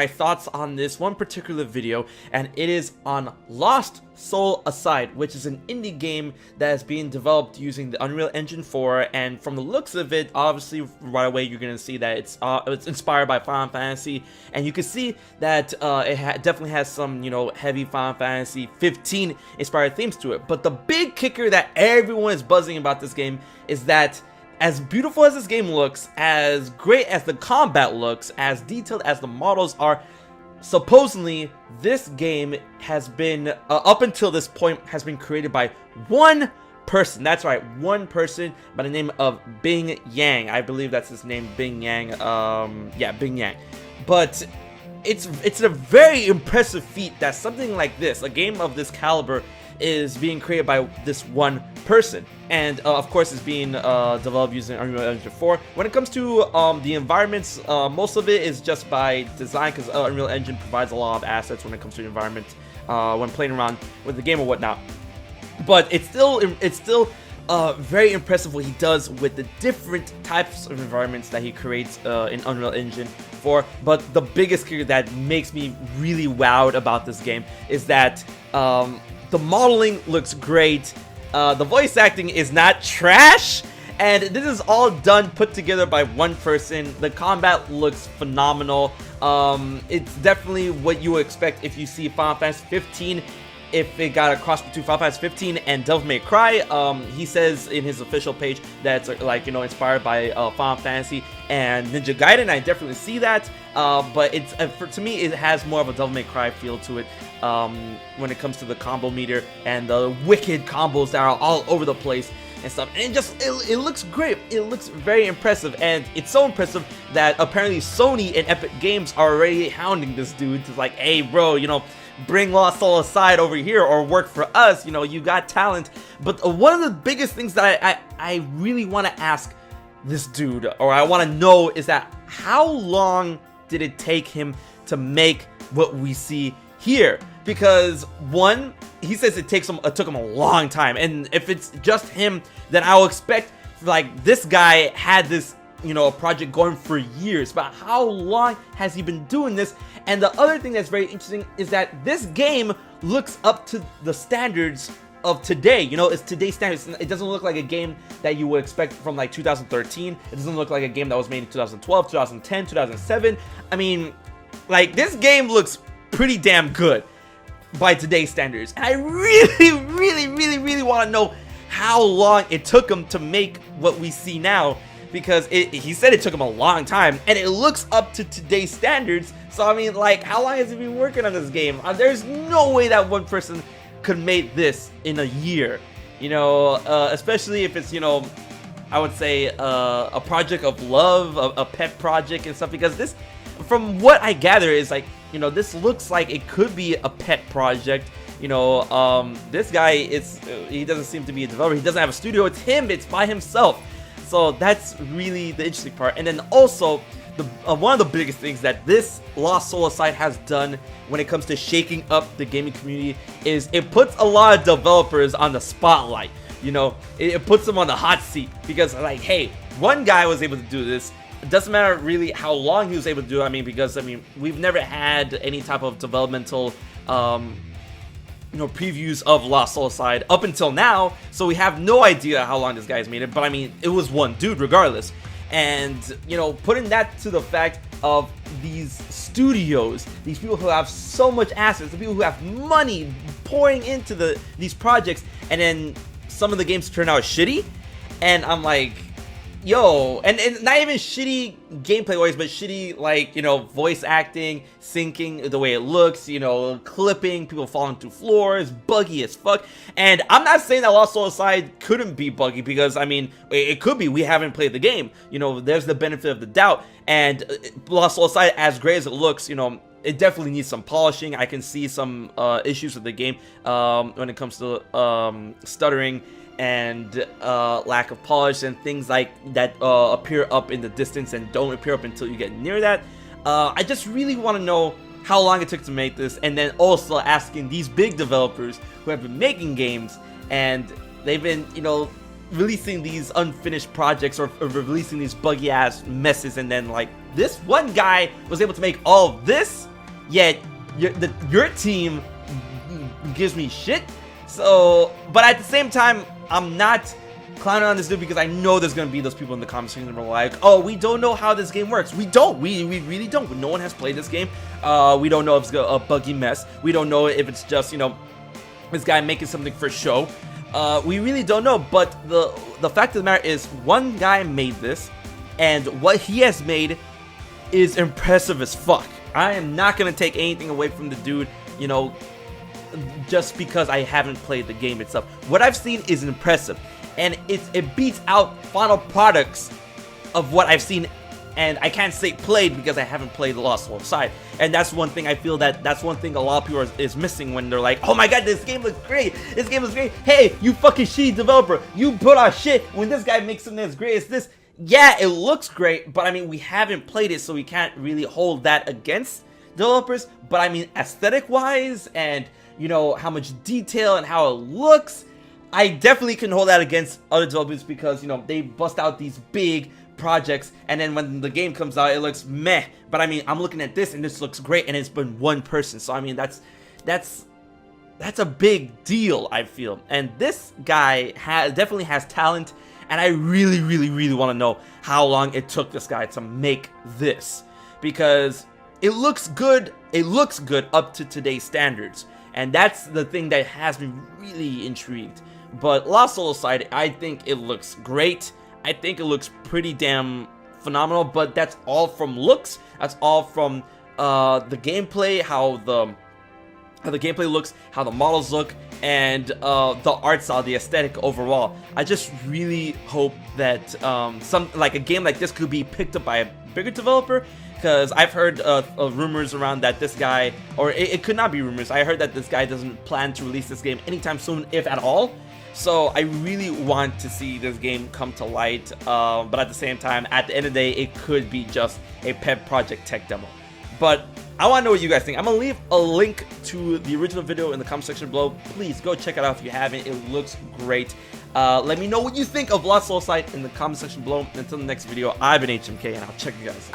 my thoughts on this one particular video, and it is on Lost Soul Aside, which is an indie game that is being developed using the Unreal Engine 4, and from the looks of it, obviously right away you're going to see that it's inspired by Final Fantasy, and you can see that it definitely has some, heavy Final Fantasy 15 inspired themes to it. But the big kicker that everyone is buzzing about this game is that as beautiful as this game looks, as great as the combat looks, as detailed as the models are, supposedly this game has been, up until this point, has been created by one person. That's right, one person by the name of Bing Yang. I believe that's his name, Bing Yang. Yeah, Bing Yang. But it's a very impressive feat that something like this, a game of this caliber, is being created by this one person, and of course it's being developed using Unreal Engine 4. When it comes to the environments, most of it is just by design, because Unreal Engine provides a lot of assets when it comes to the environment when playing around with the game or whatnot. But it's still very impressive what he does with the different types of environments that he creates in Unreal Engine 4. But the biggest kicker that makes me really wowed about this game is that the modeling looks great, the voice acting is not trash, and this is all put together by one person. The combat looks phenomenal. It's definitely what you would expect if you see Final Fantasy 15, if it got a cross between Final Fantasy 15 and Devil May Cry. He says in his official page that it's inspired by Final Fantasy and Ninja Gaiden. I definitely see that, but it's to me it has more of a Devil May Cry feel to it when it comes to the combo meter and the wicked combos that are all over the place and stuff. And it looks great. It looks very impressive, and it's so impressive that apparently Sony and Epic Games are already hounding this dude to like, hey bro, bring Lost Soul Aside over here or work for us, you got talent. But one of the biggest things that I really want to ask this dude, or I want to know, is that how long did it take him to make what we see here? Because one, he says it took him a long time, and if it's just him, then I'll expect like this guy had this a project going for years. But how long has he been doing this? And the other thing that's very interesting is that this game looks up to the standards of today. It's today's standards. It doesn't look like a game that you would expect from like 2013. It doesn't look like a game that was made in 2012, 2010, 2007. I mean, like, this game looks pretty damn good by today's standards. And I really, really, really, really want to know how long it took him to make what we see now, because he said it took him a long time, and it looks up to today's standards. So I mean, like, how long has he been working on this game? There's no way that one person could make this in a year, especially if it's, I would say a project of love, a pet project and stuff, because this, from what I gather, is like, this looks like it could be a pet project. This guy, he doesn't seem to be a developer. He doesn't have a studio. It's him. It's by himself. So that's really the interesting part. And then also, one of the biggest things that this Lost Soul Aside has done when it comes to shaking up the gaming community is it puts a lot of developers on the spotlight. It puts them on the hot seat, because like, hey, one guy was able to do this. It doesn't matter really how long he was able to do it. Because we've never had any type of developmental previews of Lost Soul Aside up until now, so we have no idea how long this guy's made it. But it was one dude regardless. And putting that to the fact of these studios, these people who have so much assets, the people who have money pouring into these projects, and then some of the games turn out shitty, and I'm like, yo, and not even shitty gameplay wise, but shitty, like, voice acting, syncing, the way it looks, clipping, people falling through floors, buggy as fuck. And I'm not saying that Lost Soul Aside couldn't be buggy, because it could be. We haven't played the game. There's the benefit of the doubt. And Lost Soul Aside, as great as it looks, it definitely needs some polishing. I can see some issues with the game when it comes to stuttering and lack of polish and things like that appear up in the distance and don't appear up until you get near that. I just really want to know how long it took to make this, and then also asking these big developers who have been making games and they've been, releasing these unfinished projects or releasing these buggy ass messes, and then like this one guy was able to make all of this. yet your team gives me shit. So, but at the same time, I'm not clowning on this dude because I know there's gonna be those people in the comment section that are like, oh, we don't know how this game works. We don't. We really don't. No one has played this game. We don't know if it's a buggy mess. We don't know if it's just, you know, this guy making something for show. We really don't know. But the fact of the matter is, one guy made this, and what he has made is impressive as fuck. I am not gonna take anything away from the dude, you know, just because I haven't played the game itself. What I've seen is impressive, and it beats out final products of what I've seen, and I can't say played because I haven't played the Lost Soul Aside. And that's one thing I feel that's one thing a lot of people is missing when they're like, oh my god, this game looks great, this game looks great. Hey, you fucking shitty developer, you put out shit when this guy makes something as great as this. Yeah, it looks great, but I mean, we haven't played it, so we can't really hold that against developers. But I mean, aesthetic wise, and you know, how much detail and how it looks, I definitely can hold that against other developers because, you know, they bust out these big projects, and then when the game comes out, it looks meh. But I mean, I'm looking at this and this looks great, and it's been one person. So I mean, that's a big deal, I feel. And this guy definitely has talent, and I really want to know how long it took this guy to make this, because it looks good. It looks good up to today's standards. And that's the thing that has me really intrigued. But Lost Soul Aside, I think it looks great. I think it looks pretty damn phenomenal. But that's all from looks. That's all from the gameplay, how the gameplay looks, how the models look, and the art style, the aesthetic overall. I just really hope that like a game like this could be picked up by a bigger developer. Because I've heard rumors around that this guy, or it could not be rumors, I heard that this guy doesn't plan to release this game anytime soon, if at all. So I really want to see this game come to light, but at the same time, at the end of the day, it could be just a pet project tech demo. But I want to know what you guys think. I'm going to leave a link to the original video in the comment section below. Please go check it out if you haven't. It looks great. Let me know what you think of Lost Soul Aside in the comment section below. Until the next video, I've been HMK, and I'll check you guys.